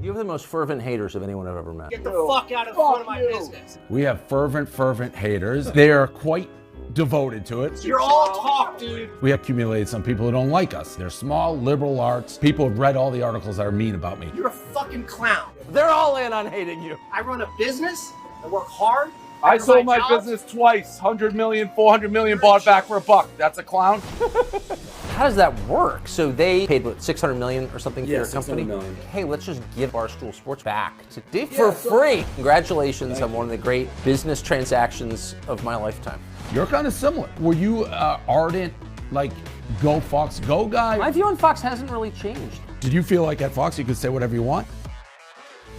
You have the most fervent haters of anyone I've ever met. Get the fuck out of front of my business. We have fervent haters. They are quite devoted to it. You're all talk, dude. We accumulated some people who don't like us. They're small, liberal arts. People have read all the articles that are mean about me. You're a fucking clown. They're all in on hating you. I run a business. I work hard. I sold my jobs. business twice. 100 million, 400 million, bought back for $1. That's a clown. How does that work? So they paid, what, $600 million or something for your company? $600 million. Hey, let's just give Barstool Sports back to Dave for free. Congratulations on one of the great business transactions of my lifetime. You're kind of similar. Were you ardent, like, go Fox, go guy? My view on Fox hasn't really changed. Did you feel like at Fox you could say whatever you want?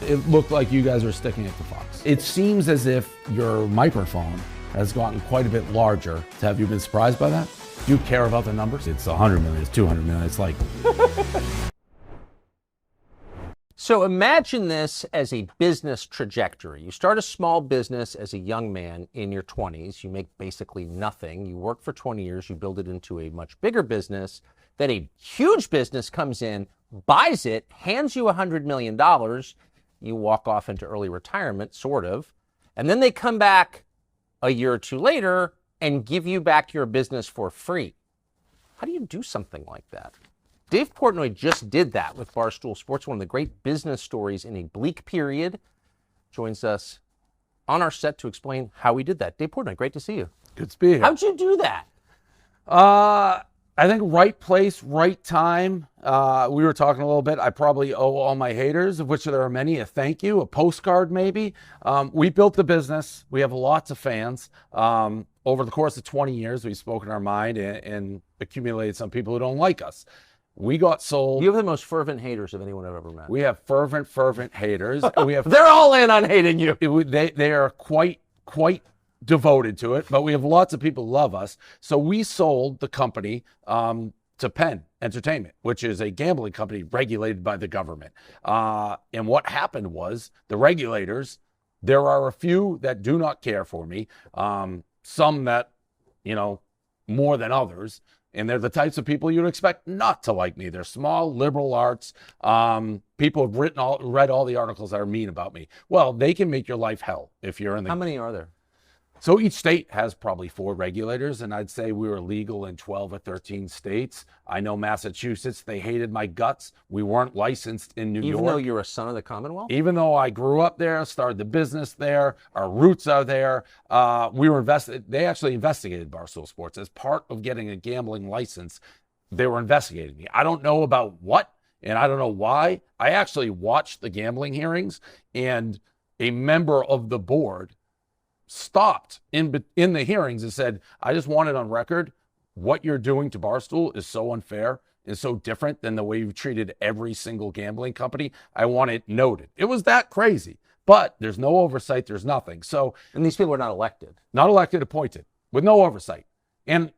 It looked like you guys were sticking it to Fox. It seems as if your microphone has gotten quite a bit larger. Have you been surprised by that? Do you care about the numbers? It's 100 million, it's 200 million, it's like... So imagine this as a business trajectory. You start a small business as a young man in your 20s. You make basically nothing. You work for 20 years. You build it into a much bigger business. Then a huge business comes in, buys it, hands you $100 million. You walk off into early retirement, sort of. And then they come back a year or two later and give you back your business for free. How do you do something like that? Dave Portnoy just did that with Barstool Sports, one of the great business stories in a bleak period. Joins us on our set to explain how he did that. Dave Portnoy, great to see you. Good to be here. How'd you do that? I think right place, right time. We were talking a little bit. I probably owe all my haters, of which there are many, a thank you, a postcard maybe. We built the business. We have lots of fans. Over the course of 20 years, we've spoken our mind and accumulated some people who don't like us. We got sold. You have the most fervent haters of anyone I've ever met. We have fervent haters. We have. They're all in on hating you. They are quite devoted to it, but we have lots of people who love us. So we sold the company to Penn Entertainment, which is a gambling company regulated by the government. And what happened was the regulators, there are a few that do not care for me, some that, more than others. And they're the types of people you'd expect not to like me. They're small, liberal arts. People have read all the articles that are mean about me. Well, they can make your life hell if you're in the... How many are there? So each state has probably 4 regulators, and I'd say we were legal in 12 or 13 states. I know Massachusetts, they hated my guts. We weren't licensed in New York. Even though you're a son of the Commonwealth? Even though I grew up there, started the business there, our roots are there. We were invested. They actually investigated Barstool Sports as part of getting a gambling license. They were investigating me. I don't know about what, and I don't know why. I actually watched the gambling hearings, and a member of the board stopped in the hearings and said, I just want it on record. What you're doing to Barstool is so unfair and so different than the way you've treated every single gambling company. I want it noted. It was that crazy, but there's no oversight. There's nothing. So, and these people are not elected. Not elected, appointed with no oversight. And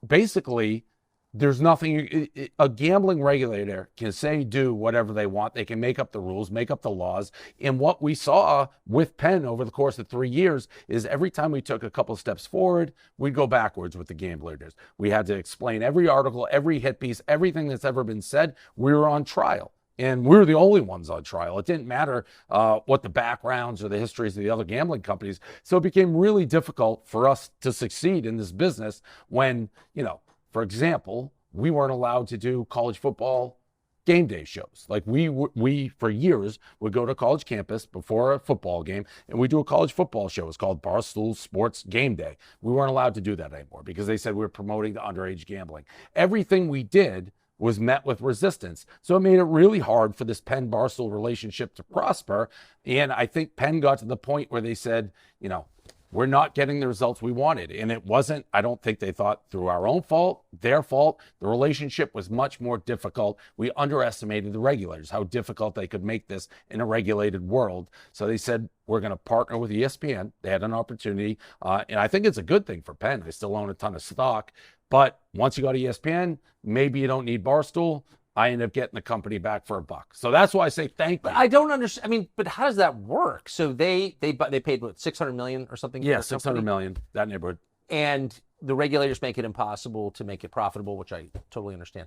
basically there's nothing. A gambling regulator can say, do whatever they want. They can make up the rules, make up the laws. And what we saw with Penn over the course of 3 years is every time we took a couple steps forward, we'd go backwards with the gamblers. We had to explain every article, every hit piece, everything that's ever been said. We were on trial. And we were the only ones on trial. It didn't matter what the backgrounds or the histories of the other gambling companies. So it became really difficult for us to succeed in this business when, for example, we weren't allowed to do college football game day shows. Like we for years would go to college campus before a football game and we do a college football show. It's called Barstool Sports Game Day. We weren't allowed to do that anymore because they said we were promoting the underage gambling. Everything we did was met with resistance. So it made it really hard for this Penn Barstool relationship to prosper. And I think Penn got to the point where they said, we're not getting the results we wanted. And it wasn't, I don't think they thought through our own fault, their fault. The relationship was much more difficult. We underestimated the regulators, how difficult they could make this in a regulated world. So they said, we're going to partner with ESPN. They had an opportunity. And I think it's a good thing for Penn. They still own a ton of stock. But once you go to ESPN, maybe you don't need Barstool. I end up getting the company back for $1. So that's why I say thank you. But I don't understand. But how does that work? So they paid what, $600 million or something? Yeah, $600 million, that neighborhood. And the regulators make it impossible to make it profitable, which I totally understand.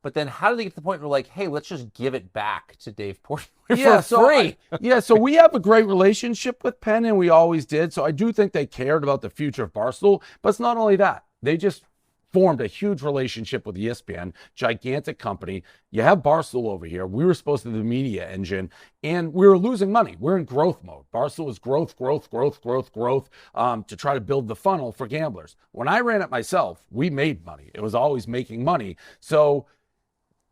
But then how do they get to the point where like, hey, let's just give it back to Dave Portnoy Yeah, for free? So we have a great relationship with Penn, and we always did. So I do think they cared about the future of Barstool. But it's not only that. They just formed a huge relationship with ESPN, gigantic company. You have Barstool over here. We were supposed to be the media engine, and we were losing money. We're in growth mode. Barstool was growth, to try to build the funnel for gamblers. When I ran it myself, we made money. It was always making money. So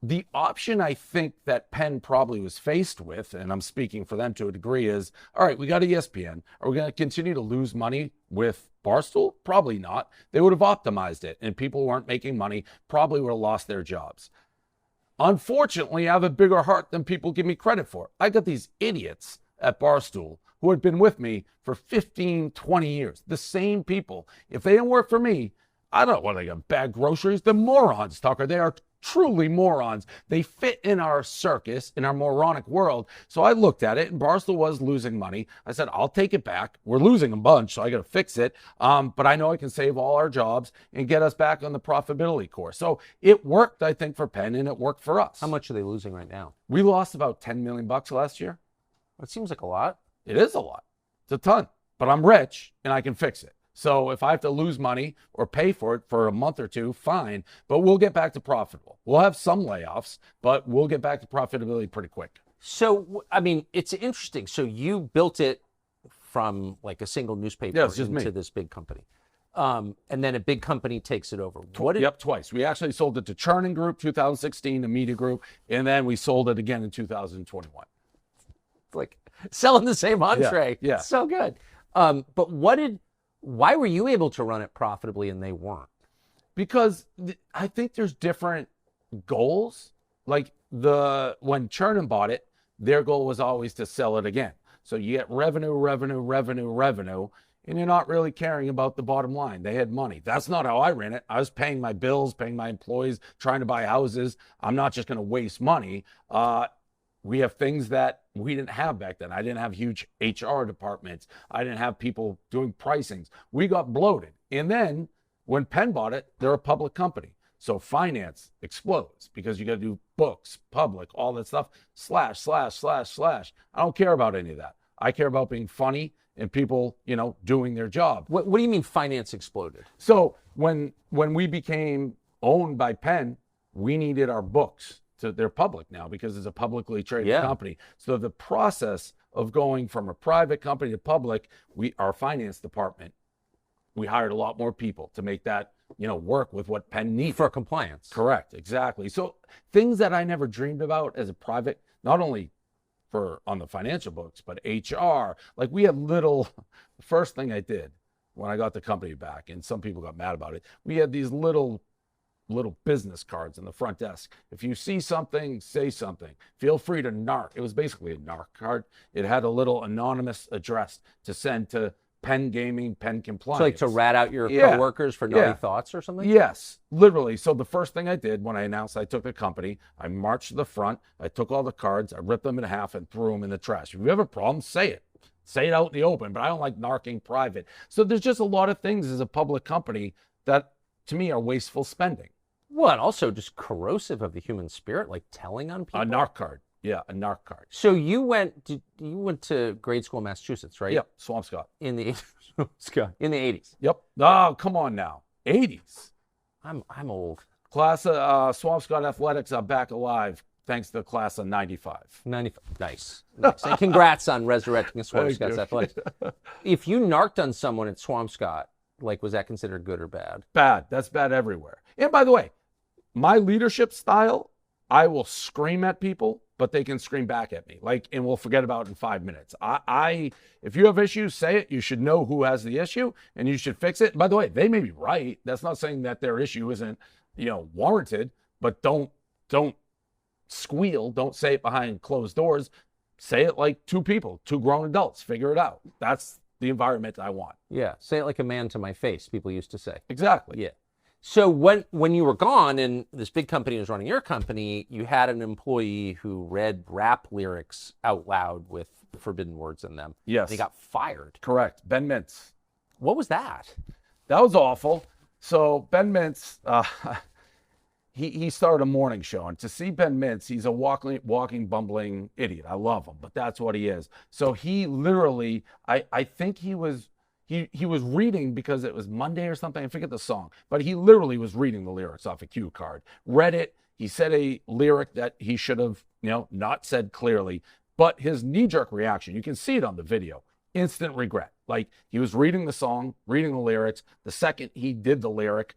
the option I think that Penn probably was faced with, and I'm speaking for them to a degree, is, all right, we got ESPN. Are we going to continue to lose money with Barstool? Probably not. They would have optimized it, and people who weren't making money probably would have lost their jobs. Unfortunately, I have a bigger heart than people give me credit for. I got these idiots at Barstool who had been with me for 15, 20 years. The same people. If they didn't work for me, I don't know whether they got bad groceries. They're morons, Tucker. They are truly morons. They fit in our circus, in our moronic world. So I looked at it, and Barstool was losing money. I said, I'll take it back. We're losing a bunch, so I got to fix it. But I know I can save all our jobs and get us back on the profitability course. So it worked, I think, for Penn, and it worked for us. How much are they losing right now? We lost about $10 million last year. That seems like a lot. It is a lot. It's a ton. But I'm rich, and I can fix it. So if I have to lose money or pay for it for a month or two, fine. But we'll get back to profitable. We'll have some layoffs, but we'll get back to profitability pretty quick. So, I mean, it's interesting. So you built it from like a single newspaper into this big company. And then a big company takes it over. Twice. We actually sold it to Chernin Group, 2016, the media group, and then we sold it again in 2021. Like selling the same entree. Yeah. So good. But why were you able to run it profitably and they weren't? Because I think there's different goals. Like when Chernin bought it, their goal was always to sell it again. So you get revenue, and you're not really caring about the bottom line. They had money. That's not how I ran it. I was paying my bills, paying my employees, trying to buy houses. I'm not just going to waste money. We have things that we didn't have back then. I didn't have huge HR departments. I didn't have people doing pricings. We got bloated. And then when Penn bought it, they're a public company. So finance explodes because you got to do books, public, all that stuff, slash. I don't care about any of that. I care about being funny and people, doing their job. What do you mean finance exploded? So when we became owned by Penn, we needed our books. So they're public now because it's a publicly traded company. So the process of going from a private company to public, our finance department, we hired a lot more people to make that, work with what Penn needed. For compliance. Correct, exactly. So things that I never dreamed about as a private, not only on the financial books, but HR. Like we had the first thing I did when I got the company back, and some people got mad about it, we had these little business cards in the front desk. If you see something, say something. Feel free to narc. It was basically a narc card. It had a little anonymous address to send to Penn Gaming, Penn Compliance. So like to rat out your coworkers for naughty thoughts or something? Yes, literally. So the first thing I did when I announced I took the company, I marched to the front, I took all the cards, I ripped them in half and threw them in the trash. If you have a problem, say it. Say it out in the open, but I don't like narking private. So there's just a lot of things as a public company that, to me, are wasteful spending. Well, and also just corrosive of the human spirit, like telling on people. A narc card. Yeah, a narc card. So you went to grade school in Massachusetts, right? Yep, Swampscott. In the 80s. Yep. Oh, come on now. 80s. I'm old. Class of Swampscott athletics are back alive thanks to the class of 95. 95. Nice. And congrats on resurrecting the Swampscott athletics. If you narked on someone at Swampscott, was that considered good or bad? Bad. That's bad everywhere. And by the way, my leadership style, I will scream at people, but they can scream back at me. And we'll forget about it in 5 minutes. If you have issues, say it. You should know who has the issue, and you should fix it. And by the way, they may be right. That's not saying that their issue isn't, warranted. But don't squeal. Don't say it behind closed doors. Say it like two people, two grown adults. Figure it out. That's the environment I want. Yeah. Say it like a man to my face, people used to say. Exactly. Yeah. So when you were gone and this big company was running your company, you had an employee who read rap lyrics out loud with forbidden words in them. Yes. They got fired. Correct. Ben Mintz. What was that? That was awful. So Ben Mintz, he started a morning show, and to see Ben Mintz, he's a walking, bumbling idiot. I love him, but that's what he is. So he literally, I think he was reading because it was Monday or something. I forget the song, but he literally was reading the lyrics off a cue card. Read it. He said a lyric that he should have, not said clearly. But his knee-jerk reaction, you can see it on the video. Instant regret. Like, he was reading the song, reading the lyrics. The second he did the lyric,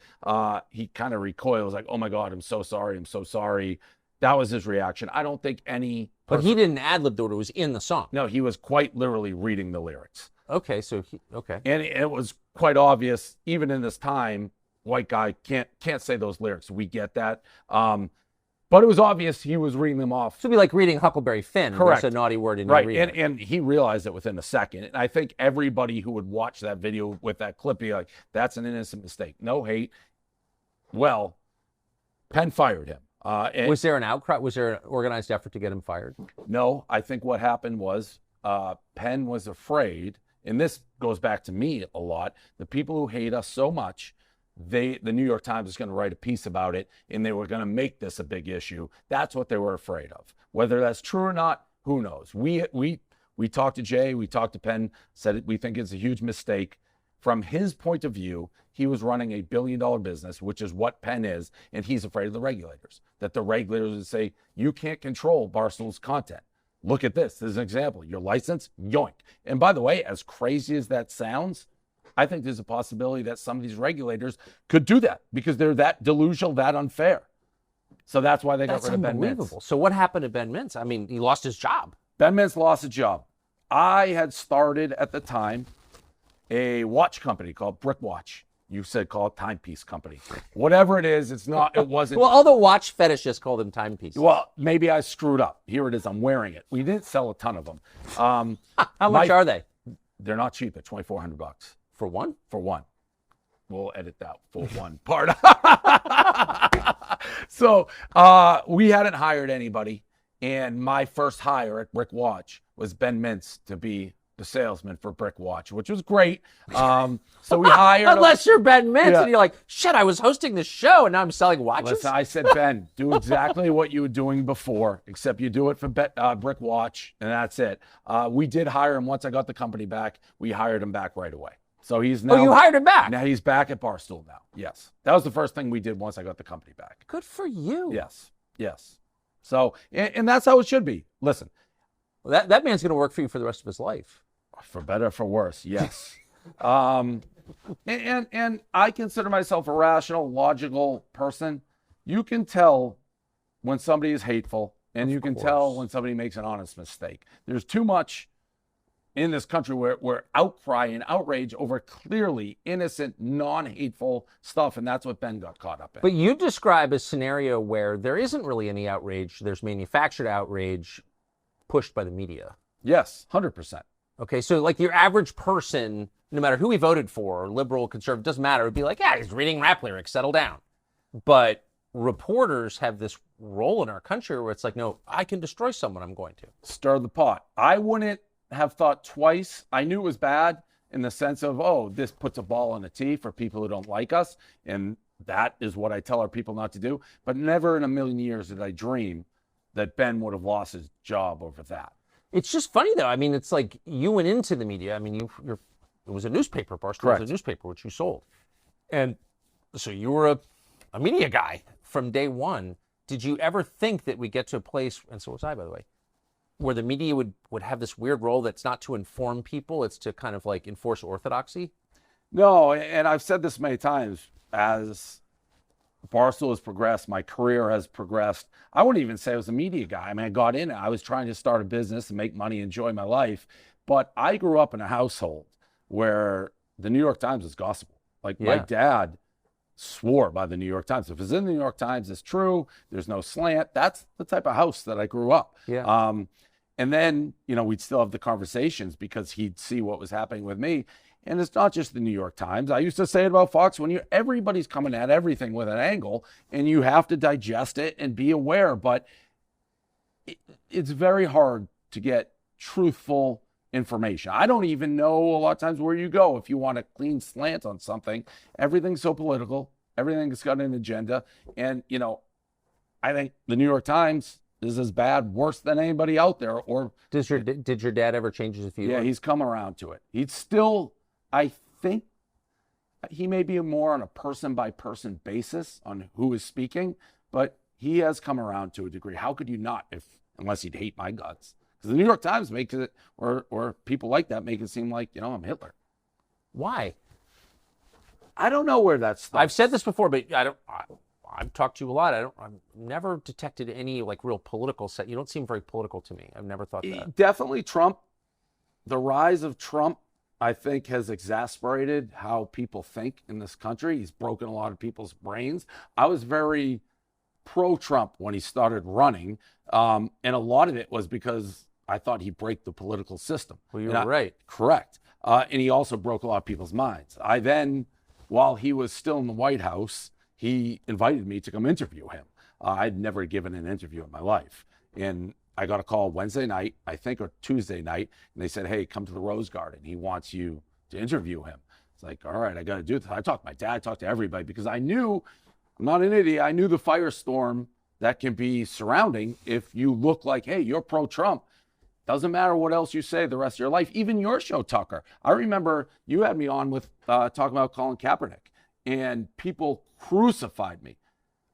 he kind of recoiled. Was like, oh my God, I'm so sorry. I'm so sorry. That was his reaction. I don't think any But he didn't ad-lib though, it was in the song. No, he was quite literally reading the lyrics. Okay, And it was quite obvious, even in this time, white guy can't say those lyrics. We get that. But it was obvious he was reading them off. So it'd be like reading Huckleberry Finn. Correct. There's a naughty word in right. your reading. And he realized it within a second. And I think everybody who would watch that video with that clip be like, that's an innocent mistake. No hate. Well, Penn fired him. Was there an outcry? Was there an organized effort to get him fired? No, I think what happened was Penn was afraid, and this goes back to me a lot, the people who hate us so much, the New York Times is going to write a piece about it, and they were going to make this a big issue. That's what they were afraid of. Whether that's true or not, who knows? We talked to Jay, we talked to Penn, said we think it's a huge mistake. From his point of view, he was running a billion-dollar business, which is what Penn is, and he's afraid of the regulators, that the regulators would say, you can't control Barstool's content. Look at this. This is an example. Your license, yoink. And by the way, as crazy as that sounds, I think there's a possibility that some of these regulators could do that because they're that delusional, that unfair. So that's why they got rid of Ben Mintz. So what happened to Ben Mintz? I mean, he lost his job. Ben Mintz lost a job. I had started at the time a watch company called Brick Watch. You said call it Timepiece Company. Whatever it is, it wasn't. Well, all the watch fetishists call them timepieces. Well, maybe I screwed up. Here it is. I'm wearing it. We didn't sell a ton of them. How much are they? They're not cheap. They're $2,400. For one? For one. We'll edit that for one part. So we hadn't hired anybody. And my first hire at Brick Watch was Ben Mintz to be the salesman for Brick Watch, which was great. So we hired Unless you're Ben Mintz and you're like, shit, I was hosting this show and now I'm selling watches. Listen, I said, Ben, do exactly what you were doing before, except you do it for Brick Watch, and that's it. We did hire him once I got the company back. We hired him back right away. So he's now. Oh, you hired him back? Now he's back at Barstool now. Yes. That was the first thing we did once I got the company back. Good for you. Yes. So, and that's how it should be. Listen. Well, that man's going to work for you for the rest of his life. For better, for worse, yes. And I consider myself a rational, logical person. You can tell when somebody is hateful, and you can tell when somebody makes an honest mistake. There's too much in this country where outcry and outrage over clearly innocent, non-hateful stuff, and that's what Ben got caught up in. But you describe a scenario where there isn't really any outrage. There's manufactured outrage pushed by the media. Yes, 100%. Okay, so like your average person, no matter who he voted for, liberal, conservative, doesn't matter, would be like, yeah, he's reading rap lyrics, settle down. But reporters have this role in our country where it's like, no, I can destroy someone, I'm going to. Stir the pot. I wouldn't have thought twice. I knew it was bad in the sense of, oh, this puts a ball on a tee for people who don't like us. And that is what I tell our people not to do. But never in a million years did I dream that Ben would have lost his job over that. It's just funny, though. I mean, it's like you went into the media. I mean, it was a newspaper, Barstool was a newspaper, which you sold. And so you were a media guy from day one. Did you ever think that we get to a place, and so was I, by the way, where the media would have this weird role that's not to inform people, it's to kind of like enforce orthodoxy? No, and I've said this many times, as Barstool has progressed, my career has progressed. I wouldn't even say I was a media guy. I mean, I got in it. I was trying to start a business and make money, enjoy my life. But I grew up in a household where the New York Times was gospel. Like my dad swore by the New York Times. If it's in the New York Times, it's true. There's no slant. That's the type of house that I grew up. Yeah. And then, we'd still have the conversations because he'd see what was happening with me. And it's not just the New York Times. I used to say it about Fox, when everybody's coming at everything with an angle and you have to digest it and be aware. But it's very hard to get truthful information. I don't even know a lot of times where you go if you want a clean slant on something. Everything's so political. Everything's got an agenda. And, I think the New York Times is as bad, worse than anybody out there. Or did your dad ever change his view? yeah, he's come around to it. He's still, I think, he may be more on a person-by-person basis on who is speaking, but he has come around to a degree. How could you not, unless he'd hate my guts? Because the New York Times makes it, or people like that make it seem like, I'm Hitler. Why? I don't know where that's. I've said this before, but I've talked to you a lot. I've never detected any like real political set. You don't seem very political to me. I've never thought that. Definitely Trump. The rise of Trump, I think, has exacerbated how people think in this country. He's broken a lot of people's brains. I was very pro-Trump when he started running, and a lot of it was because I thought he'd break the political system. Well, you were right. Correct. And he also broke a lot of people's minds. I then, while he was still in the White House, he invited me to come interview him. I'd never given an interview in my life. And I got a call Wednesday night, I think, or Tuesday night, and they said, hey, come to the Rose Garden. He wants you to interview him. It's like, all right, I got to do this. I talked to my dad, I talked to everybody, because I knew, I'm not an idiot, I knew the firestorm that can be surrounding if you look like, hey, you're pro-Trump. Doesn't matter what else you say the rest of your life, even your show, Tucker. I remember you had me on with talking about Colin Kaepernick, and people crucified me.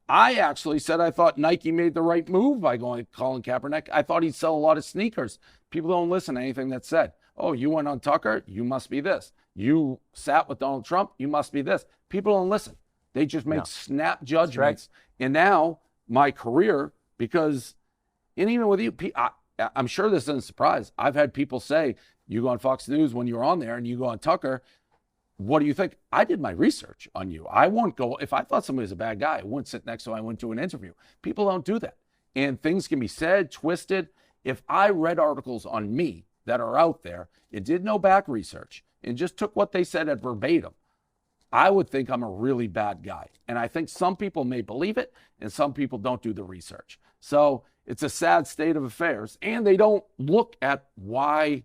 I actually said I thought Nike made the right move by going Colin Kaepernick. I thought he'd sell a lot of sneakers. People don't listen to anything that's said. Oh, you went on Tucker, you must be this. You sat with Donald Trump, you must be this. People don't listen. They just make snap judgments. Right. And now my career, because, and even with you, I'm sure this isn't a surprise. I've had people say, you go on Fox News when you were on there and you go on Tucker, what do you think? I did my research on you. I won't go, if I thought somebody was a bad guy, I wouldn't sit next to him. I went to an interview. People don't do that. And things can be said, twisted. If I read articles on me that are out there, it did no back research and just took what they said at verbatim, I would think I'm a really bad guy. And I think some people may believe it and some people don't do the research. So it's a sad state of affairs. And they don't look at why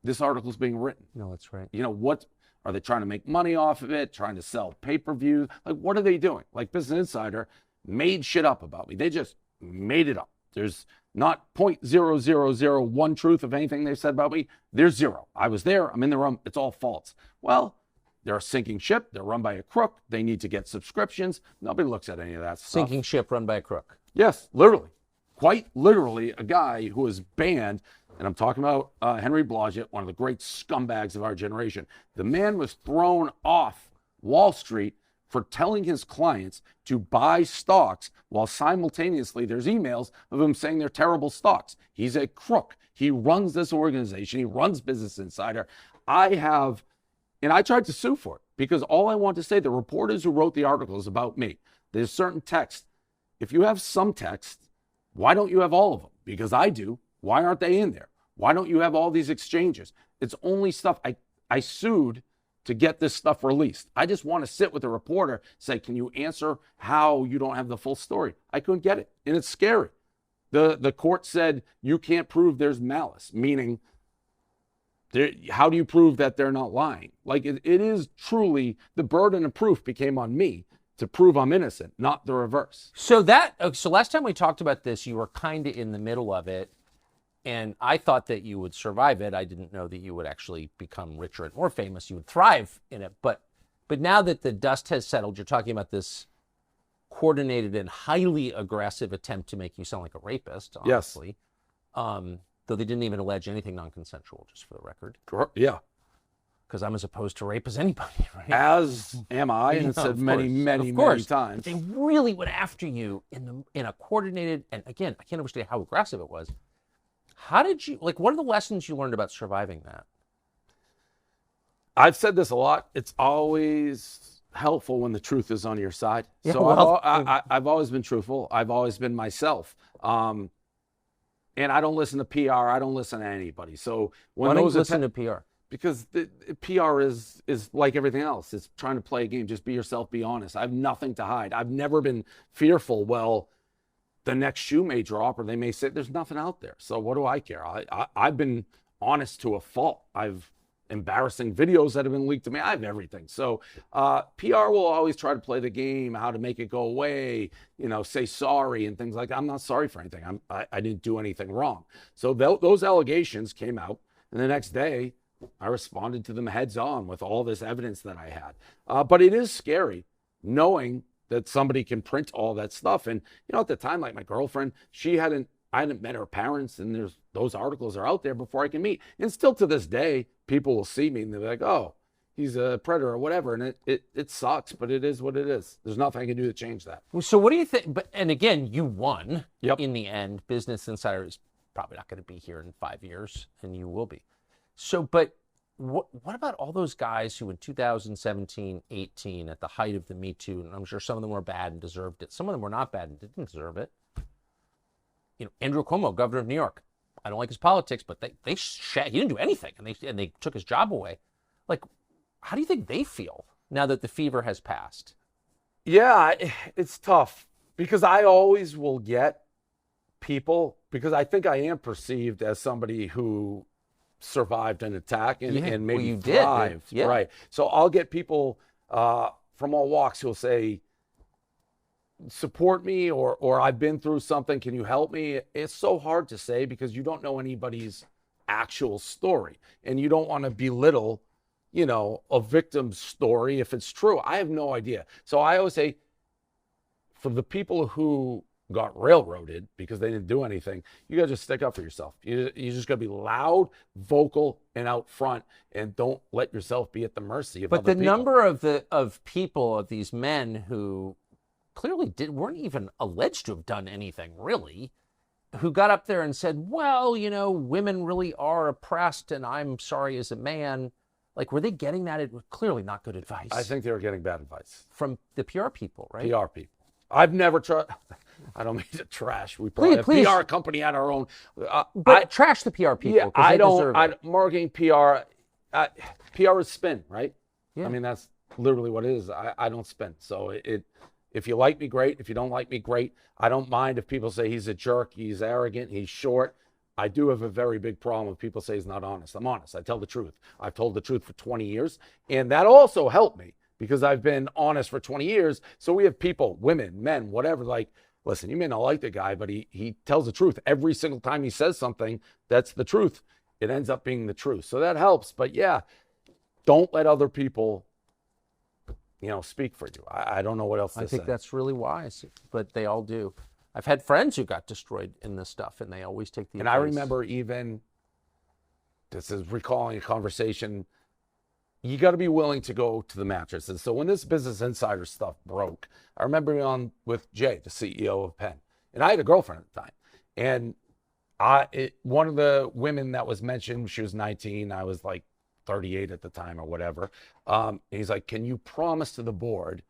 this article is being written. No, that's right. What are they trying to make money off of it? Trying to sell pay-per-view? Like, what are they doing? Like Business Insider made shit up about me. They just made it up. There's not 0.0001 truth of anything they said about me. There's zero. I was there. I'm in the room. It's all false. Well, they're a sinking ship. They're run by a crook. They need to get subscriptions. Nobody looks at any of that stuff. Sinking ship run by a crook. Yes, literally. Quite literally a guy who was banned, and I'm talking about Henry Blodgett, one of the great scumbags of our generation. The man was thrown off Wall Street for telling his clients to buy stocks while simultaneously there's emails of him saying they're terrible stocks. He's a crook. He runs this organization. He runs Business Insider. And I tried to sue for it because all I want to say, the reporters who wrote the articles about me, there's certain text. If you have some text, why don't you have all of them? Because I do. Why aren't they in there? Why don't you have all these exchanges? It's only stuff I sued to get this stuff released. I just want to sit with a reporter, say, can you answer how you don't have the full story? I couldn't get it. And it's scary. The court said you can't prove there's malice, meaning how do you prove that they're not lying? Like it is truly, the burden of proof became on me to prove I'm innocent, not the reverse. So last time we talked about this, you were kind of in the middle of it. And I thought that you would survive it. I didn't know that you would actually become richer and more famous. You would thrive in it. But now that the dust has settled, you're talking about this coordinated and highly aggressive attempt to make you sound like a rapist, honestly. Yes. Though they didn't even allege anything non-consensual, just for the record. Yeah. Because I'm as opposed to rape as anybody, right? As am I, and it's said many times. But they really went after you in a coordinated, and again, I can't understand how aggressive it was. How did you, what are the lessons you learned about surviving that? I've said this a lot. It's always helpful when the truth is on your side. Yeah, so well, I've always been truthful. I've always been myself. And I don't listen to PR. I don't listen to anybody. So why don't you listen to PR? Because the PR is like everything else. It's trying to play a game. Just be yourself. Be honest. I have nothing to hide. I've never been fearful. Well, the next shoe may drop, or they may say there's nothing out there. So what do I care? I've been honest to a fault. And embarrassing videos that have been leaked to me. I have everything. So PR will always try to play the game, how to make it go away, say sorry and things like that. I'm not sorry for anything. I didn't do anything wrong. So those allegations came out, and the next day I responded to them heads on with all this evidence that I had. But it is scary knowing that somebody can print all that stuff. And, at the time, like my girlfriend, I hadn't met her parents, and those articles are out there before I can meet. And still to this day, people will see me and they're like, oh, he's a predator or whatever. And it sucks, but it is what it is. There's nothing I can do to change that. So what do you think? And again, you won Yep. in the end. Business Insider is probably not going to be here in 5 years, and you will be. So, but what about all those guys who in 2017, 18, at the height of the Me Too, and I'm sure some of them were bad and deserved it. Some of them were not bad and didn't deserve it. Andrew Cuomo, governor of New York. I don't like his politics, but he didn't do anything, and they took his job away. Like, how do you think they feel now that the fever has passed? Yeah, it's tough because I always will get people, because I think I am perceived as somebody who survived an attack and maybe you thrived. did. Yeah. Right. So I'll get people from all walks who'll say, support me, or I've been through something. Can you help me? It's so hard to say because you don't know anybody's actual story, and you don't want to belittle, a victim's story if it's true. I have no idea. So I always say, for the people who got railroaded because they didn't do anything, you got to just stick up for yourself. You just got to be loud, vocal, and out front, and don't let yourself be at the mercy of other people. But the number of people, of these men who clearly weren't even alleged to have done anything really, who got up there and said, well, women really are oppressed and I'm sorry as a man. Like, were they getting that? It was clearly not good advice. I think they were getting bad advice. From the PR people, right? PR people. I've never tried. I don't mean to trash. We probably Please. have PR company at our own. But trash the PR people. Yeah, I don't. Marketing PR. PR is spin, right? Yeah. I mean, that's literally what it is. I don't spin. So if you like me, great. If you don't like me, great. I don't mind if people say he's a jerk, he's arrogant, he's short. I do have a very big problem if people say he's not honest. I'm honest. I tell the truth. I've told the truth for 20 years. And that also helped me because I've been honest for 20 years. So we have people, women, men, whatever, like, listen, you may not like the guy, but he tells the truth. Every single time he says something, that's the truth. It ends up being the truth. So that helps. But yeah, don't let other people speak for you. I don't know what else to say. I think that's really wise, but they all do. I've had friends who got destroyed in this stuff, and they always take the advice. I remember this is recalling a conversation, you got to be willing to go to the mattress. And so when this Business Insider stuff broke, I remember being on with Jay, the CEO of Penn, and I had a girlfriend at the time. And one of the women that was mentioned, she was 19, I was like 38 at the time or whatever. He's like, can you promise to the board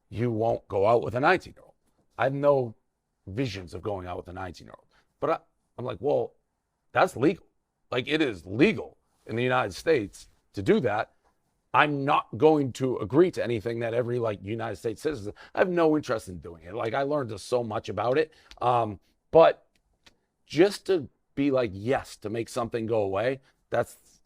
you won't go out with a 19-year-old? I have no visions of going out with a 19-year-old. But I'm like, well, that's legal. Like, it is legal in the United States to do that. I'm not going to agree to anything that every United States citizen, I have no interest in doing it. Like, I learned so much about it. But just to be like, yes, to make something go away,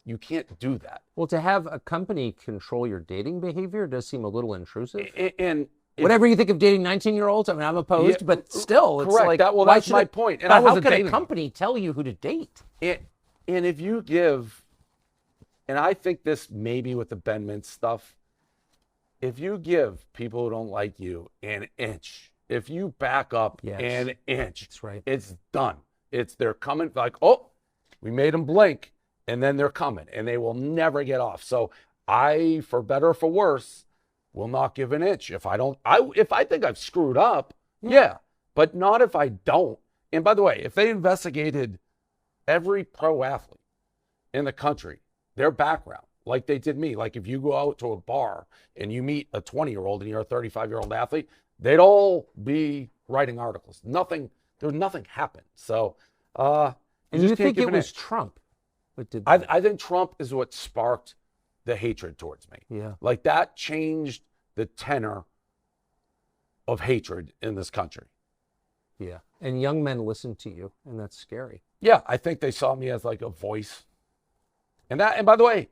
you can't do that. Well, to have a company control your dating behavior does seem a little intrusive. And whatever you think of dating 19-year-olds, I mean, I'm opposed, but still, it's correct. like, That's my point. And but I wasn't how could dating a company tell you who to date? And if you give, and I think this maybe with the Ben Mintz stuff, if you give people who don't like you an inch, if you back up an inch, that's right. It's done. They're coming like, oh, we made them blink, and then they're coming, and they will never get off. So I, for better or for worse, will not give an inch. If I think I've screwed up, yeah, but not if I don't. And by the way, if they investigated every pro athlete in the country, their background, like they did me, like if you go out to a bar and you meet a 20-year-old and you're a 35-year-old athlete, they'd all be writing articles. Nothing happened. So, and you think it was Trump? I think Trump is what sparked the hatred towards me. Yeah. Like, that changed the tenor of hatred in this country. Yeah. And young men listen to you, and that's scary. Yeah, I think they saw me as like a voice. And by the way,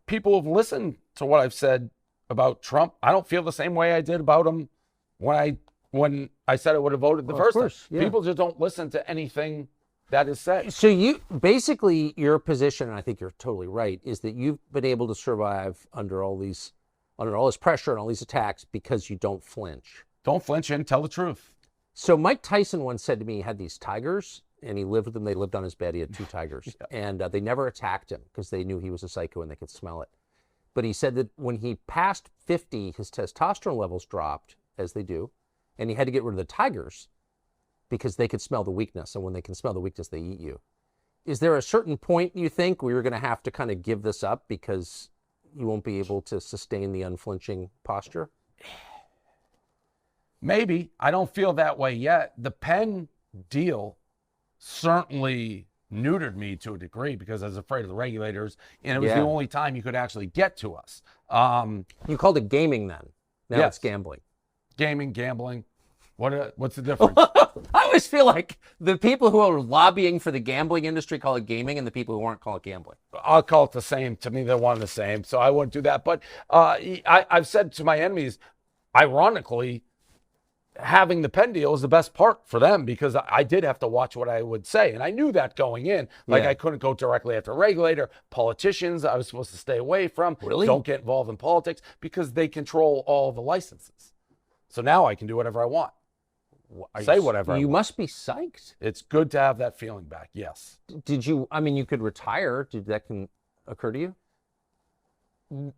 people have listened to what I've said about Trump. I don't feel the same way I did about him when I said I would have voted the first time. Yeah. People just don't listen to anything that is said. So you basically, your position, and I think you're totally right, is that you've been able to survive under all this pressure and all these attacks because you don't flinch. Don't flinch and tell the truth. So Mike Tyson once said to me he had these tigers, and he lived with them. They lived on his bed. He had 2 tigers, and they never attacked him because they knew he was a psycho and they could smell it. But he said that when he passed 50, his testosterone levels dropped, as they do, and he had to get rid of the tigers because they could smell the weakness, and when they can smell the weakness, they eat you. Is there a certain point, you think, where you're going to have to kind of give this up because you won't be able to sustain the unflinching posture? Maybe. I don't feel that way yet. The Penn deal certainly neutered me to a degree because I was afraid of the regulators, and it was the only time you could actually get to us. You called it gaming then. Now it's gambling. Gaming, gambling. What's the difference? I always feel like the people who are lobbying for the gambling industry call it gaming, and the people who aren't call it gambling. I'll call it the same. To me, they're one and the same, so I wouldn't do that. But I've said to my enemies, ironically, having the Penn deal is the best part for them because I did have to watch what I would say. And I knew that going in. Like I couldn't go directly after a regulator. Politicians, I was supposed to stay away from. Really? Don't get involved in politics because they control all the licenses. So now I can do whatever I want. Say whatever I You want. must be psyched. It's good to have that feeling back, yes. Did you, I mean, you could retire. Did that can occur to you?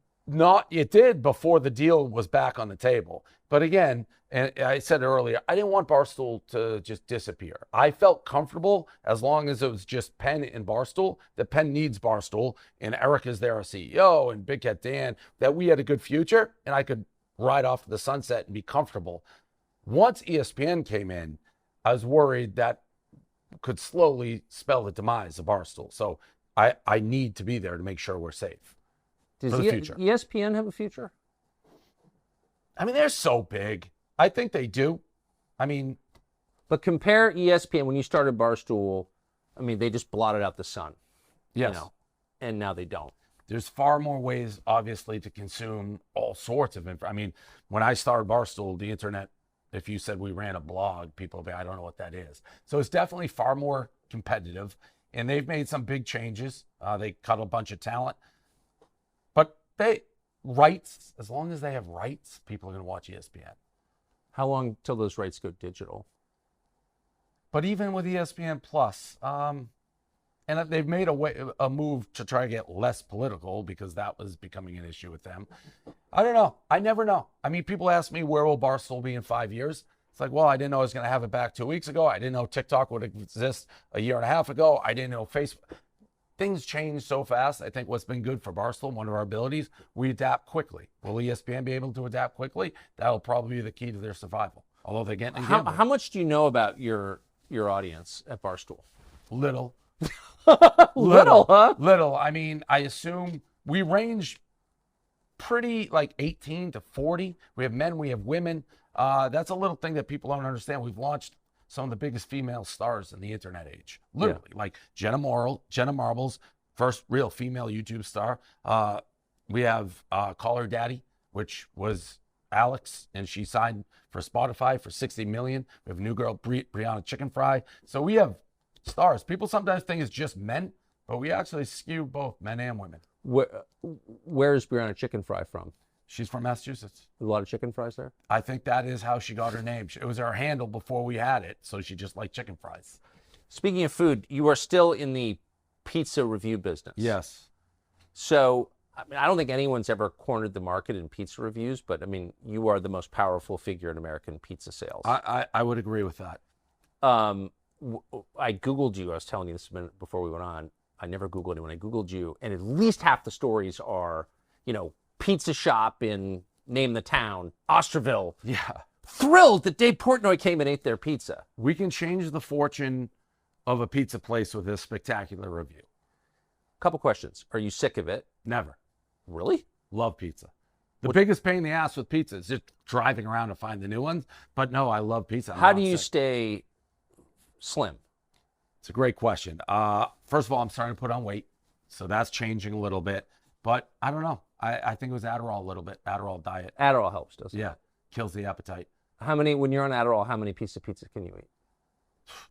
It did before the deal was back on the table. But again, and I said earlier, I didn't want Barstool to just disappear. I felt comfortable as long as it was just Penn and Barstool, that Penn needs Barstool, and Eric is their CEO, and Big Cat Dan, that we had a good future, and I could ride off to the sunset and be comfortable. Once ESPN came in, I was worried that could slowly spell the demise of Barstool. So I need to be there to make sure we're safe. Does for the future. ESPN have a future? I mean, they're so big. I think they do. I mean, but compare ESPN when you started Barstool. I mean, they just blotted out the sun. yes. You know, and now they don't. There's far more ways, obviously, to consume all sorts of info. I mean, when I started Barstool, the internet, if you said we ran a blog, people would be, I don't know what that is. So it's definitely far more competitive, and they've made some big changes. They cut a bunch of talent. But rights, as long as they have rights, people are going to watch ESPN. How long till those rights go digital? But even with ESPN Plus, and they've made a move to try to get less political because that was becoming an issue with them. I don't know. I never know. I mean, people ask me, where will Barstool be in 5 years? It's like, well, I didn't know I was going to have it back 2 weeks ago. I didn't know TikTok would exist a year and a half ago. I didn't know Facebook. Things change so fast. I think what's been good for Barstool, one of our abilities, we adapt quickly. Will ESPN be able to adapt quickly? That'll probably be the key to their survival. Although they're getting How much do you know about your audience at Barstool? little. Little, huh? Little. I mean, I assume we range pretty like 18 to 40. We have men, we have women. That's a little thing that people don't understand. We've launched some of the biggest female stars in the internet age. Literally, like Jenna Marbles, first real female YouTube star. We have Call Her Daddy, which was Alex, and she signed for Spotify for $60 million. We have a new girl, Brianna Chicken Fry. So we have stars. People sometimes think it's just men, but we actually skew both men and women. Where is Brianna Chicken Fry from? She's from Massachusetts. A lot of chicken fries there? I think that is how she got her name. It was her handle before we had it, so she just liked chicken fries. Speaking of food, you are still in the pizza review business. Yes. So, I mean, I don't think anyone's ever cornered the market in pizza reviews, but I mean, you are the most powerful figure in American pizza sales. I would agree with that. I Googled you. I was telling you this a minute before we went on. I never Googled anyone. I Googled you, and at least half the stories are, pizza shop in, name the town, Osterville. Yeah. Thrilled that Dave Portnoy came and ate their pizza. We can change the fortune of a pizza place with this spectacular review. Couple questions. Are you sick of it? Never. Really? Love pizza. The biggest pain in the ass with pizza is just driving around to find the new ones. But no, I love pizza. How do you stay slim? It's a great question. First of all, I'm starting to put on weight, so that's changing a little bit. But I don't know. I think it was Adderall a little bit. Adderall diet. Adderall helps, doesn't it? Yeah, kills the appetite. When you're on Adderall, how many pieces of pizza can you eat?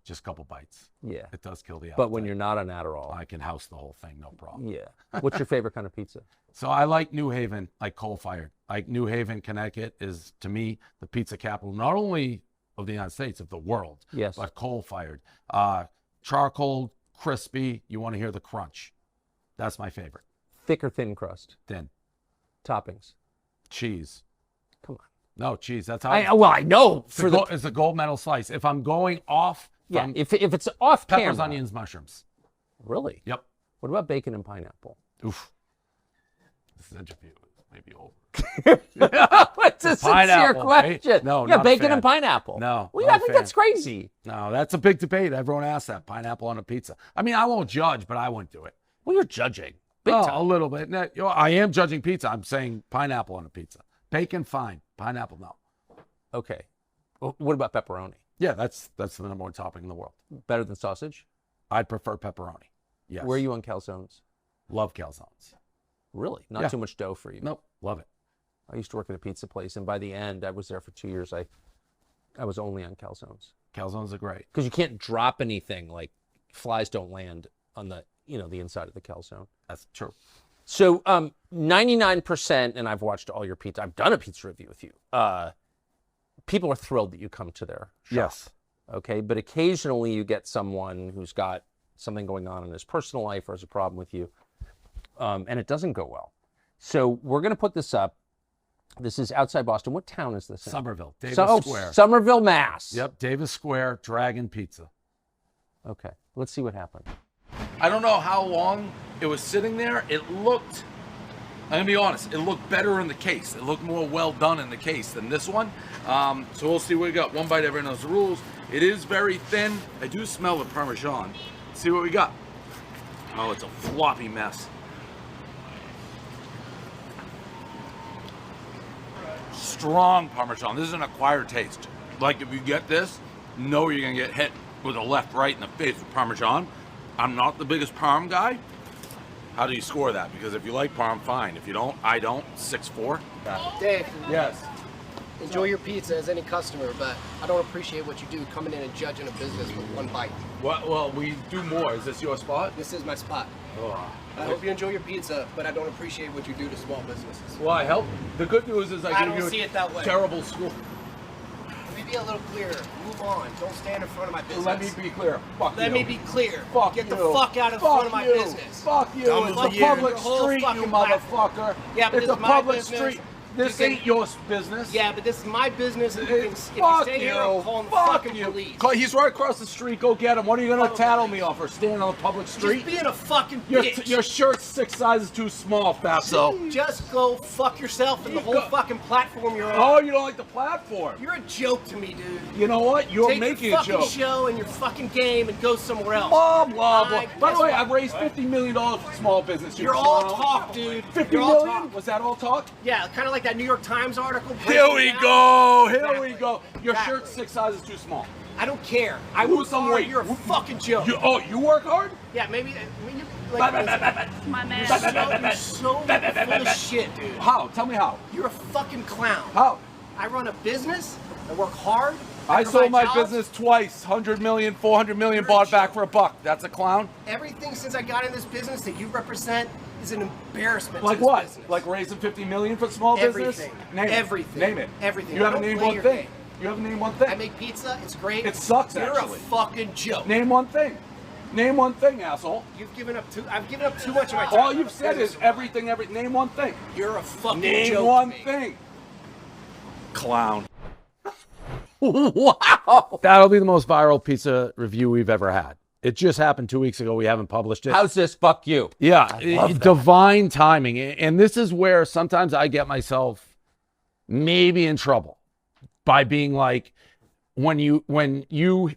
Just a couple bites. Yeah. It does kill the appetite. But when you're not on Adderall, I can house the whole thing, no problem. yeah. What's your favorite kind of pizza? So I like New Haven, like coal-fired. Like New Haven, Connecticut is, to me, the pizza capital, not only of the United States, of the world, Yes. but coal-fired. Charcoal, crispy, you want to hear the crunch. That's my favorite. Thick or thin crust? Thin. Toppings? Cheese. Come on. No, cheese. That's how I know. it's a gold medal slice. If I'm going off, Yeah, if it's off peppers, camera. onions, mushrooms. Really? Yep. What about bacon and pineapple? Oof. This interview is maybe over. What's a sincere Pineapple, question? right? No, yeah, not a bacon fan. and pineapple. No, Well, not I a think fan. that's crazy. No, that's a big debate. Everyone asks that. Pineapple on a pizza. I mean, I won't judge, but I wouldn't do it. Well, you're judging. Big Oh, time. a little bit. No, I am judging pizza. I'm saying pineapple on a pizza. Bacon, fine. Pineapple, no. Okay. Well, what about pepperoni? Yeah, that's the number one topping in the world. Better than sausage? I'd prefer pepperoni. Yes. Where are you on calzones? Love calzones. Really? Not Yeah. too much dough for you? Nope. Love it. I used to work at a pizza place, and by the end, I was there for 2 years. I was only on calzones. Calzones are great. Because you can't drop anything, like flies don't land on the inside of the calzone. That's true. So 99%, and I've watched all your pizza. I've done a pizza review with you. People are thrilled that you come to their shop. Yes. Okay, but occasionally you get someone who's got something going on in his personal life or has a problem with you, and it doesn't go well. So we're going to put this up. This is outside Boston. What town is this in? Somerville. Davis Square. Somerville, Mass. Yep. Davis Square, Dragon Pizza. Okay, let's see what happened. I don't know how long it was sitting there. It looked, I'm gonna be honest, it looked better in the case. It looked more well done in the case than this one. So we'll see what we got. One bite, everyone knows the rules. It is very thin. I do smell the Parmesan. Let's see what we got. Oh, it's a floppy mess. Strong Parmesan. This is an acquired taste. Like if you get this, know you're gonna get hit with a left, right in the face with Parmesan. I'm not the biggest Parm guy. How do you score that? Because if you like Parm, fine. If you don't, I don't. 6-4. Dave, Yes. enjoy your pizza as any customer, but I don't appreciate what you do coming in and judging a business with one bite. Well, we do more. Is this your spot? This is my spot. Oh. I hope you enjoy your pizza, but I don't appreciate what you do to small businesses. Well, I help. The good news is I give don't you see it that way. terrible school. Let me be a little clearer. Move on. Don't stand in front of my business. Let me be clear. Fuck Let you. me be clear. Fuck Get you. the fuck out of Fuck front of my you. business. Fuck you. Dumb It's fuck a you. public Your whole street, you fucking platform. motherfucker. Yeah, but it's this a is my public business. street. This You can- ain't your business. Yeah, but this is my business, and if you Fuck stay you. here, I'm calling the Fuck fucking you. police. He's right across the street. Go get him. What are you gonna Fuck tattle him. me off for standing on a public street? Just being a fucking Your bitch. your shirt's 6 sizes too small, fatso. Just go fuck yourself and the whole go- fucking platform you're on. Oh, you don't like the platform. You're a joke to me, dude. You know what? You're Take making your a fucking joke. show and your fucking game and go somewhere else. Blah, blah, blah. I- By guess the way, what? I've raised $50 million for small business. You're all talk, dude. 50 You're all million? talk. Was that all talk? Yeah, kind of like that New York Times article. Here we breaking down. go. Here we Exactly. go. Your Exactly. shirt's 6 sizes too small. I don't care. I Lose work some hard. weight. You're a fucking joke. You work hard? Yeah, maybe. You, like, My man. you're so full of shit, dude. How? Tell me how. You're a fucking clown. How? I run a business. I work hard. I sold my provide jobs. business twice. 100 million, 400 million, You're bought a back joke. for a buck. That's a clown? Everything since I got in this business that you represent is an embarrassment. Like to this what? business. Like raising 50 million for small business? Everything. Name Everything. it. Name it. Everything. You I haven't don't named play one your thing. game. You haven't named one thing. I make pizza. It's great. It sucks, You're actually. a fucking joke. Name one thing. Name one thing, asshole. I've given up too much of my time. All you've said is everything, Name one thing. You're a fucking Name joke. one to me. thing. Clown. Wow. That'll be the most viral pizza review we've ever had. It just happened 2 weeks ago. We haven't published it. How's this? Fuck you. Yeah, love that. divine timing. And this is where sometimes I get myself maybe in trouble by being like, when you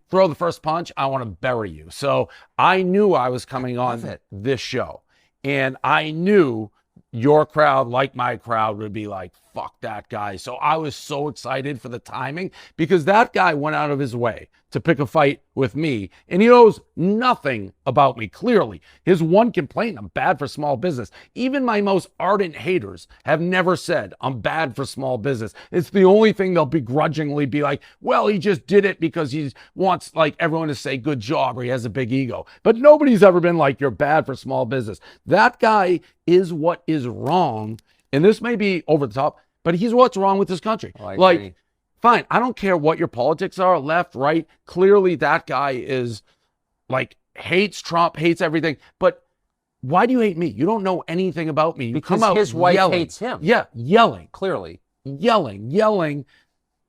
throw the first punch, I want to bury you. So I knew I was coming on this show, and I knew your crowd, like my crowd, would be like, fuck that guy. So I was so excited for the timing because that guy went out of his way to pick a fight with me, and he knows nothing about me, clearly. His one complaint, I'm bad for small business. Even my most ardent haters have never said I'm bad for small business. It's the only thing they'll begrudgingly be like, well, he just did it because he wants like everyone to say good job or he has a big ego. But nobody's ever been like, you're bad for small business. That guy is what is wrong. And this may be over the top, but he's what's wrong with this country. Oh, like, fine, I don't care what your politics are, left, right. Clearly, that guy is like hates Trump, hates everything. But why do you hate me? You don't know anything about me. You Because come out his wife yelling. hates him. Yeah, yelling, Clearly. yelling.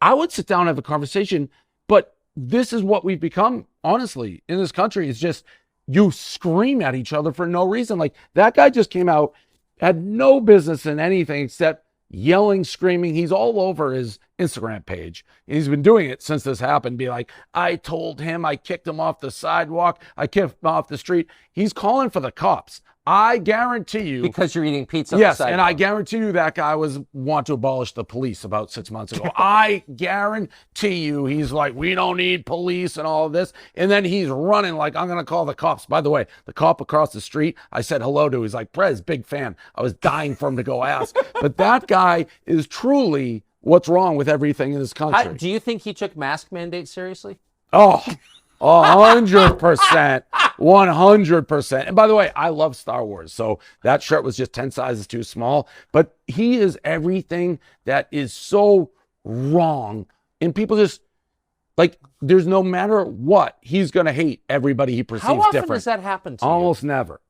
I would sit down and have a conversation, but this is what we've become, honestly, in this country. Is just you scream at each other for no reason. Like that guy just came out, had no business in anything except yelling, screaming. He's all over his Instagram page. He's been doing it since this happened. Be like, I told him, I kicked him off the sidewalk, I kicked him off the street. He's calling for the cops. I guarantee you. Because you're eating pizza. Yes, and I guarantee you that guy want to abolish the police about 6 months ago. I guarantee you he's like, we don't need police and all of this. And then he's running like, I'm going to call the cops. By the way, the cop across the street, I said hello to. He's like, Prez, big fan. I was dying for him to go ask. But that guy is truly what's wrong with everything in this country. Do you think he took mask mandates seriously? Oh, 100%. 100%. And by the way, I love Star Wars. So that shirt was just 10 sizes too small. But he is everything that is so wrong. And people just, like, there's no matter what, he's going to hate everybody he perceives different. How often does that happen to you? Almost never.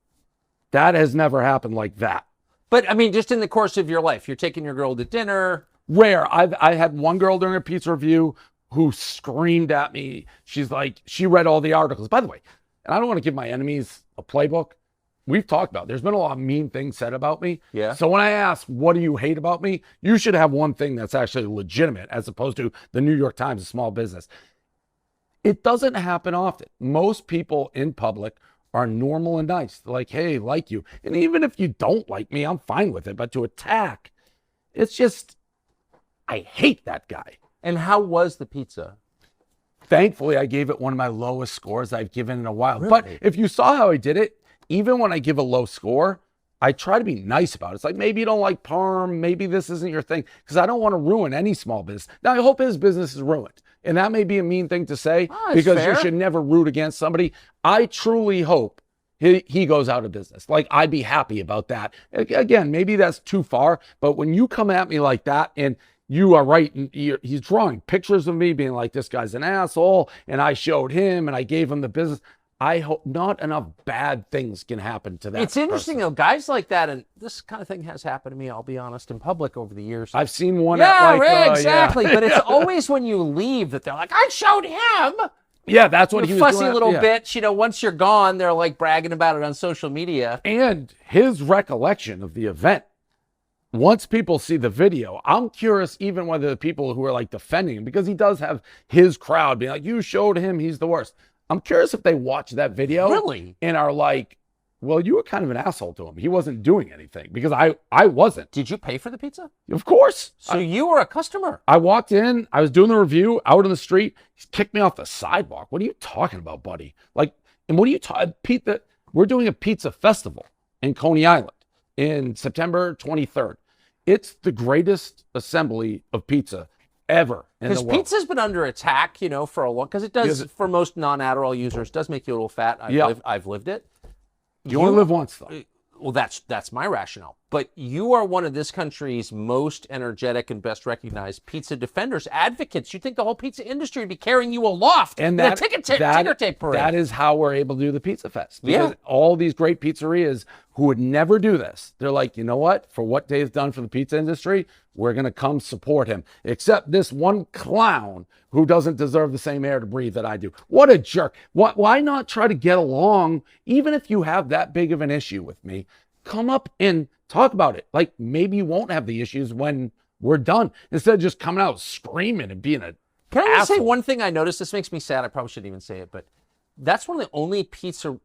That has never happened like that. But, I mean, just in the course of your life, you're taking your girl to dinner. Rare. I had one girl during a pizza review who screamed at me. She's like, she read all the articles. By the way, and I don't want to give my enemies a playbook. We've talked about, there's been a lot of mean things said about me. Yeah. So when I ask, what do you hate about me? You should have one thing that's actually legitimate as opposed to the New York Times, a small business. It doesn't happen often. Most people in public are normal and nice. They're like, hey, like you. And even if you don't like me, I'm fine with it. But to attack, it's just, I hate that guy. And how was the pizza? Thankfully, I gave it one of my lowest scores I've given in a while. Really? But if you saw how I did it, even when I give a low score, I try to be nice about it. It's like, maybe you don't like parm, maybe this isn't your thing, because I don't want to ruin any small business. Now, I hope his business is ruined. And that may be a mean thing to say, because fair. you should never root against somebody. I truly hope he goes out of business. Like, I'd be happy about that. Again, maybe that's too far, but when you come at me like that, and you are right, and he's drawing pictures of me being like, this guy's an asshole, and I showed him, and I gave him the business. I hope not enough bad things can happen to that. It's interesting, though, guys like that, and this kind of thing has happened to me, I'll be honest, in public over the years. I've seen one yeah, at like, right, exactly. yeah. But it's always when you leave that they're like, I showed him. Yeah, that's what he was fussy doing. little Yeah. bitch. You know, once you're gone, they're like bragging about it on social media. And his recollection of the event. Once people see the video, I'm curious even whether the people who are like defending him, because he does have his crowd being like, you showed him, he's the worst. I'm curious if they watch that video Really? And are like, well, you were kind of an asshole to him. He wasn't doing anything, because I wasn't. Did you pay for the pizza? Of course. So you were a customer. I walked in, I was doing the review out on the street. He kicked me off the sidewalk. What are you talking about, buddy? Like, and what are you talking, Pete, we're doing a pizza festival in Coney Island in September 23rd. It's the greatest assembly of pizza ever in the Because world. pizza's been under attack, you know, for a long, because it does, for most non-Adderall users, does make you a little fat. I've lived it. You only live once, though. Well, that's my rationale. But you are one of this country's most energetic and best recognized pizza defenders, advocates. You'd think the whole pizza industry would be carrying you aloft And in a that, ticker tape parade. that is how we're able to do the Pizza Fest. Because all these great pizzerias who would never do this, they're like, you know what? For what Dave's done for the pizza industry, we're going to come support him. Except this one clown who doesn't deserve the same air to breathe that I do. What a jerk. Why not try to get along? Even if you have that big of an issue with me, come up and talk about it. Like, maybe you won't have the issues when we're done, instead of just coming out screaming and being a Can I just say asshole. one thing I noticed? This makes me sad. I probably shouldn't even say it, but that's one of the only pizza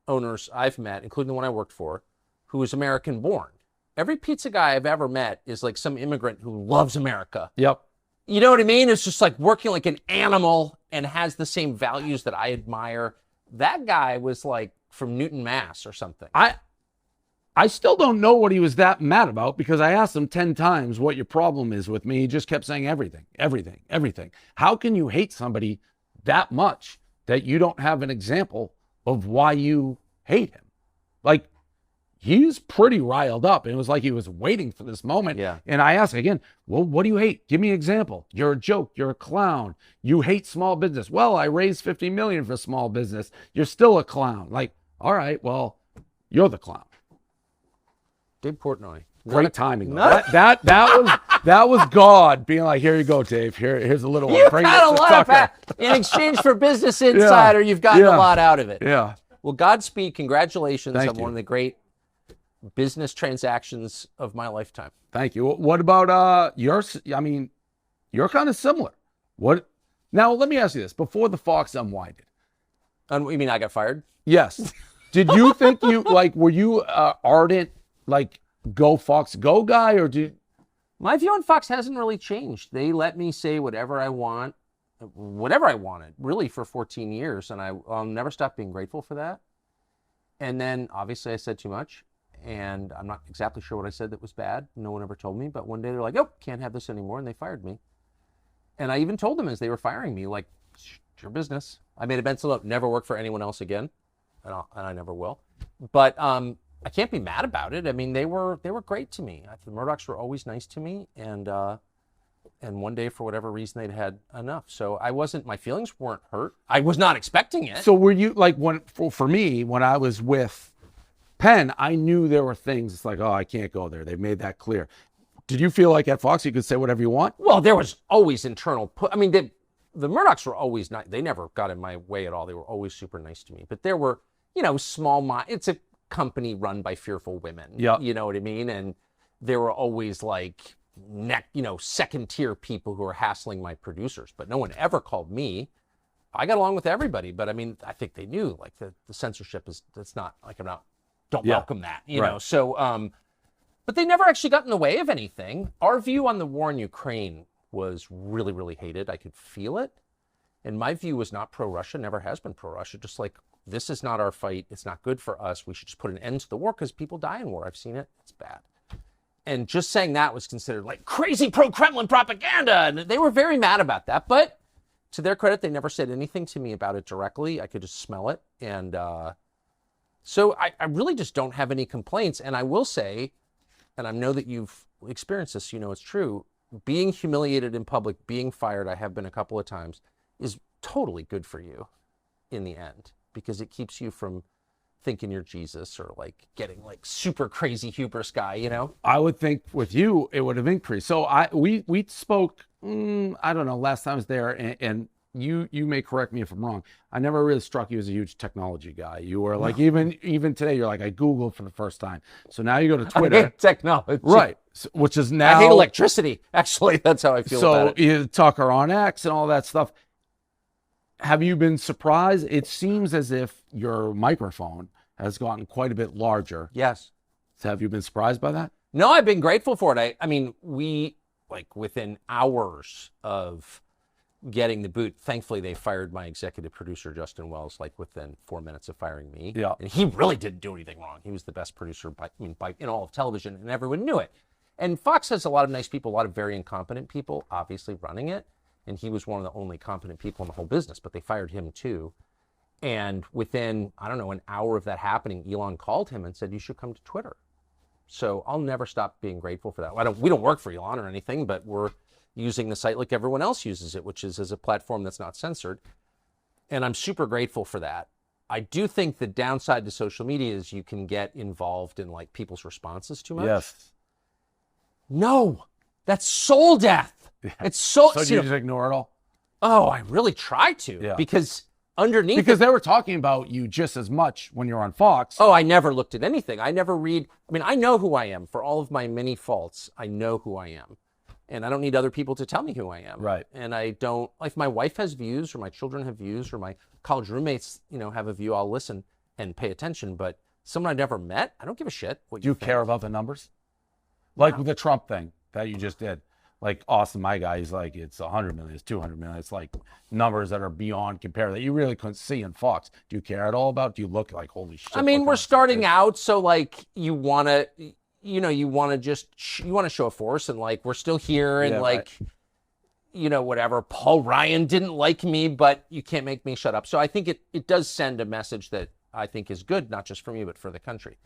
owners I've met, including the one I worked for, who was American born. every pizza guy I've ever met is like some immigrant who loves America. Yep. You know what I mean? It's just like working like an animal and has the same values that I admire. That guy was like from Newton, Mass or something. I still don't know what he was that mad about, because I asked him 10 times what your problem is with me. He just kept saying everything, everything, everything. How can you hate somebody that much that you don't have an example of why you hate him? Like, he's pretty riled up, and it was like he was waiting for this moment. Yeah. And I asked again, well, what do you hate? Give me an example. You're a joke. You're a clown. You hate small business. Well, I raised $50 million for small business. You're still a clown. Like, all right, well, you're the clown. Dave Portnoy. Great timing. That was God being like, here you go, Dave. Here's a little one. You've Bring got this a to lot Tucker. in exchange for Business Insider. You've gotten a lot out of it. Yeah. Well, Godspeed. Congratulations Thank on you. one of the great business transactions of my lifetime. Thank you. What about yours? I mean, you're kind of similar. What? Now, let me ask you this. Before the Fox unwinded. You mean I got fired? Yes. Did you think were you ardent, like, go Fox go guy, or did? My view on Fox hasn't really changed. They let me say whatever I wanted, really, for 14 years, and I'll never stop being grateful for that. And then, obviously, I said too much, and I'm not exactly sure what I said that was bad. No one ever told me, but one day they're like, "Nope, can't have this anymore," and they fired me. And I even told them as they were firing me, like, "It's your business." I made a mental note, never work for anyone else again, and I never will. But I can't be mad about it. I mean, they were great to me. The Murdochs were always nice to me, and one day, for whatever reason, they'd had enough. So my feelings weren't hurt. I was not expecting it. So were you, like, for me, when I was with Penn, I knew there were things. It's like, oh, I can't go there. They've made that clear. Did you feel like at Fox you could say whatever you want? Well, there was always internal. I mean, the Murdochs were always nice. They never got in my way at all. They were always super nice to me. But there were, it's a company run by fearful women. Yeah. You know what I mean? And there were always like second tier people who were hassling my producers, but no one ever called me. I got along with everybody, but I mean, I think they knew like the censorship that's not like, don't welcome that, you know? So, but they never actually got in the way of anything. Our view on the war in Ukraine was really, really hated. I could feel it. And my view was not pro-Russia, never has been pro-Russia. Just like, this is not our fight. It's not good for us. We should just put an end to the war because people die in war. I've seen it. It's bad. And just saying that was considered like crazy pro-Kremlin propaganda. And they were very mad about that. But to their credit, they never said anything to me about it directly. I could just smell it. And so I really just don't have any complaints. And I will say, and I know that you've experienced this, it's true, being humiliated in public, being fired, I have been a couple of times, is totally good for you in the end, because it keeps you from thinking you're Jesus or like getting like super crazy hubris guy, I would think with you, it would have increased. So we spoke, I don't know, last time I was there, and you may correct me if I'm wrong. I never really struck you as a huge technology guy. You were like, even today, you're like, I Googled for the first time. So now you go to Twitter. I hate technology. Right. So, which is now. I hate electricity. Actually, that's how I feel about it. So you Tucker on X and all that stuff. Have you been surprised? It seems as if your microphone has gotten quite a bit larger. Yes. So have you been surprised by that? No, I've been grateful for it. I mean, we, like, within hours of getting the boot, thankfully they fired my executive producer, Justin Wells, like within 4 minutes of firing me. Yeah. And he really didn't do anything wrong. He was the best producer in all of television, and everyone knew it. And Fox has a lot of nice people, a lot of very incompetent people, obviously running it. And he was one of the only competent people in the whole business, but they fired him too. And within, I don't know, an hour of that happening, Elon called him and said, you should come to Twitter. So I'll never stop being grateful for that. We don't work for Elon or anything, but we're using the site like everyone else uses it, which is as a platform that's not censored. And I'm super grateful for that. I do think the downside to social media is you can get involved in like people's responses too much. Yes. No, that's soul death. It's so. So do you just ignore it all? Oh, I really try to, because underneath. Because they were talking about you just as much when you're on Fox. Oh, I never looked at anything. I never read. I mean, I know who I am. For all of my many faults, I know who I am. And I don't need other people to tell me who I am. Right. And I don't, like, if my wife has views or my children have views or my college roommates, have a view, I'll listen and pay attention. But someone I've never met, I don't give a shit what Do you think. care about the numbers? Like with the Trump thing that you just did. Like Austin, my guy, he's like, it's 100 million, it's 200 million. It's like numbers that are beyond compare that you really couldn't see in Fox. Do you care at all about? Do you look like, holy shit? I mean, we're starting out, so like you want to, you want to you want to show a force, and like we're still here, and whatever. Paul Ryan didn't like me, but you can't make me shut up. So I think it does send a message that I think is good, not just for me, but for the country.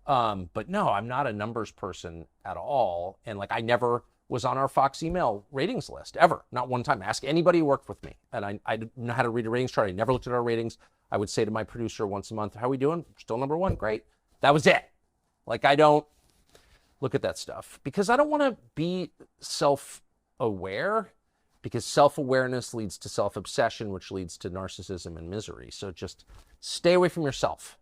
But no, I'm not a numbers person at all, and like I never was on our Fox email ratings list ever, not one time. Ask anybody who worked with me, and I know how to read a ratings chart. I never looked at our ratings. I would say to my producer once a month, "How are we doing? Still number one, great." That was it. Like I don't look at that stuff because I don't want to be self-aware, because self-awareness leads to self-obsession, which leads to narcissism and misery. So just stay away from yourself.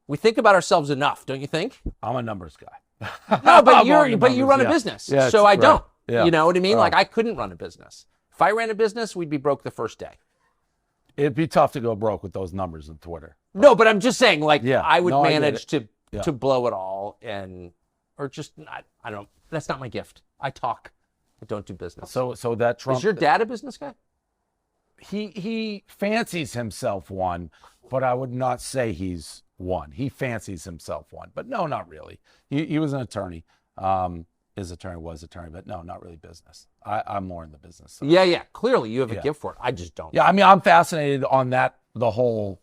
We think about ourselves enough, don't you think? I'm a numbers guy. No, but you run a business, Yeah, so I right. don't. Yeah. You know what I mean? Like I couldn't run a business. If I ran a business, we'd be broke the first day. It'd be tough to go broke with those numbers on Twitter. No, but I'm just saying, like I would No, I get manage it. to blow it all, or just not. I don't. That's not my gift. I talk. I don't do business. So that Trump Is your dad a business guy? he fancies himself one, but I would not say he's one. He fancies himself one, but no, not really. He was an attorney. His attorney was attorney, but no, not really business. I'm more in the business side. Yeah. Clearly, you have a gift for it. I just don't. Yeah, I mean, I'm fascinated on the whole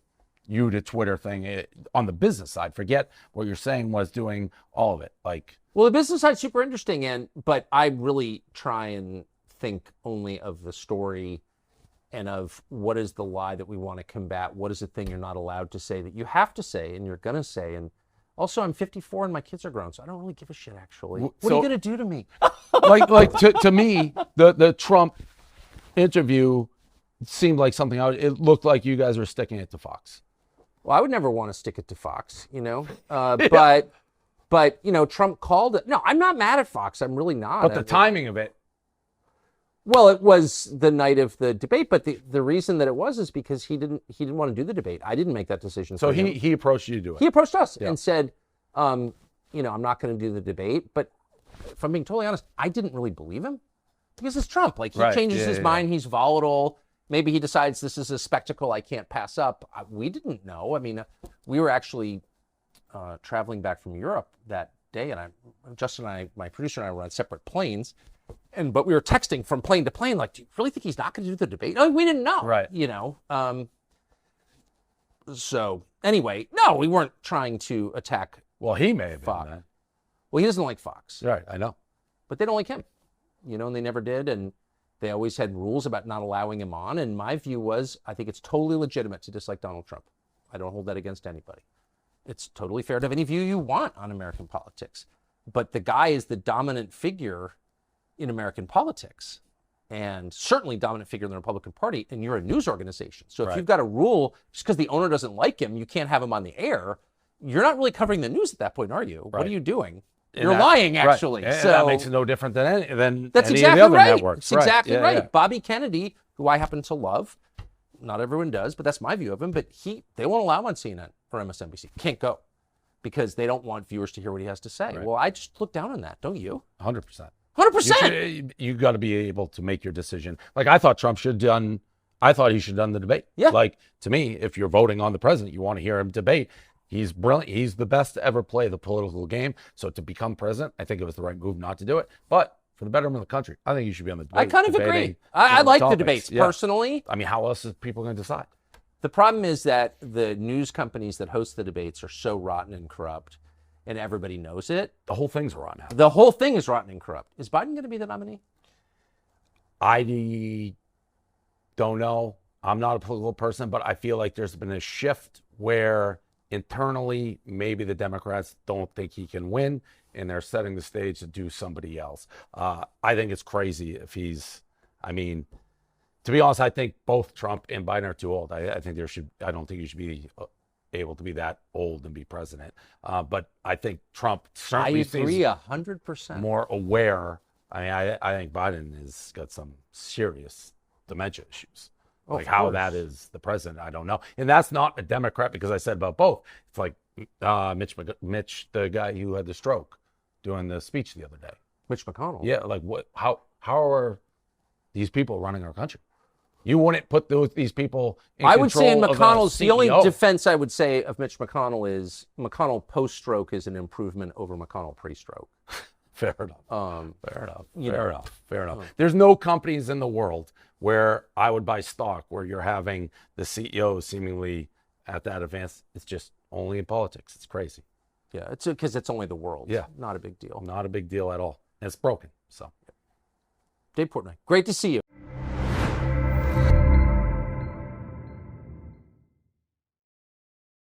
you to Twitter thing on the business side. Forget what you're saying was doing all of it. Like, well, the business side's super interesting, but I really try and think only of the story and of what is the lie that we want to combat. What is the thing you're not allowed to say that you have to say and you're going to say? And also, I'm 54 and my kids are grown, so I don't really give a shit, actually. What are you going to do to me? to me, the Trump interview seemed like something it looked like you guys were sticking it to Fox. Well, I would never want to stick it to Fox, but Trump called it. No, I'm not mad at Fox. I'm really not. But the timing of it. Well, it was the night of the debate, but the reason that it was is because he didn't want to do the debate. I didn't make that decision. So for him. he approached you to do it. He approached us and said, I'm not going to do the debate. But if I'm being totally honest, I didn't really believe him because it's Trump. Like he changes his mind. He's volatile. Maybe he decides this is a spectacle I can't pass up. We didn't know. I mean, we were actually traveling back from Europe that day, and Justin and I, my producer and I, were on separate planes. But we were texting from plane to plane, like, do you really think he's not going to do the debate? No, we didn't know. Right. So anyway, no, we weren't trying to attack. Well, he may have Fox. been. Well, he doesn't like Fox. Right, I know. But they don't like him, and they never did. And they always had rules about not allowing him on. And my view was, I think it's totally legitimate to dislike Donald Trump. I don't hold that against anybody. It's totally fair to have any view you want on American politics. But the guy is the dominant figure in American politics, and certainly dominant figure in the Republican Party, and you're a news organization. So if you've got a rule, just because the owner doesn't like him, you can't have him on the air, you're not really covering the news at that point, are you? Right. What are you doing? You're lying, actually. Right. So that makes it no different than that's any exactly of the other right. networks. It's exactly right. Yeah. Bobby Kennedy, who I happen to love, not everyone does, but that's my view of him, but they won't allow him on CNN or MSNBC. Can't go because they don't want viewers to hear what he has to say. Right. Well, I just look down on that, don't you? 100%. 100%. You got to be able to make your decision. Like I thought he should have done the debate. Yeah. Like to me, if you're voting on the president, you want to hear him debate. He's brilliant. He's the best to ever play the political game. So to become president, I think it was the right move not to do it. But for the betterment of the country, I think you should be on the debate. I kind of agree. I like the debates personally. I mean, how else is people going to decide? The problem is that the news companies that host the debates are so rotten and corrupt, and everybody knows it. The whole thing's rotten. The whole thing is rotten and corrupt. Is Biden going to be the nominee? I don't know. I'm not a political person, but I feel like there's been a shift where internally maybe the Democrats don't think he can win, and they're setting the stage to do somebody else. I think it's crazy if to be honest, I think both Trump and Biden are too old. I don't think you should be able to be that old and be president. But I think Trump certainly seems 100% more aware. I think Biden has got some serious dementia issues. Like how that is the president, I don't know. And that's not a Democrat, because I said about both. It's like Mitch, the guy who had the stroke, doing the speech the other day. Mitch McConnell. Yeah, like what? How are these people running our country? You wouldn't put these people in I would say in control of a McConnell's, the only CEO. defense I would say of Mitch McConnell is McConnell post-stroke is an improvement over McConnell pre-stroke. Fair enough. Fair enough. There's no companies in the world where I would buy stock where you're having the CEO seemingly at that advanced. It's just only in politics. It's crazy. Yeah, it's because it's only the world. Yeah. Not a big deal. Not a big deal at all. And it's broken. So, Dave Portnoy, great to see you.